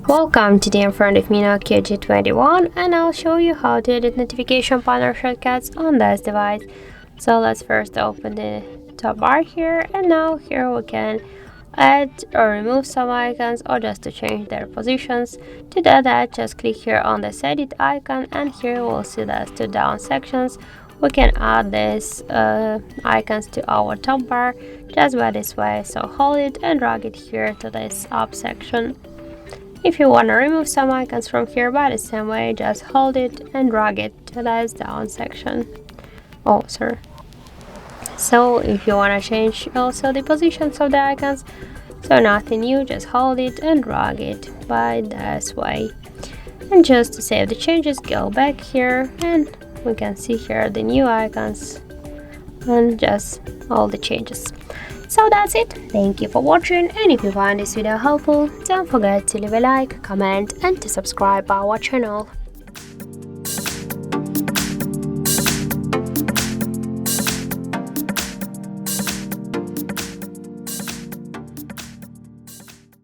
Welcome, today in front of me Nokia G21 and I'll show you how to edit notification panel shortcuts on this device. So let's first open the top bar here, and now here we can add or remove some icons or just to change their positions. To do that, just click here on this edit icon, and here we'll see there's two down sections. We can add these icons to our top bar just by this way, so hold it and drag it here to this up section. If you want to remove some icons from here by the same way, just hold it and drag it to this down section. Oh, sorry. So if you want to change also the positions of the icons, so nothing new, just hold it and drag it by this way. And just to save the changes, go back here and we can see here the new icons and just all the changes. So that's it. Thank you for watching, and if you find this video helpful, don't forget to leave a like, comment and to subscribe our channel.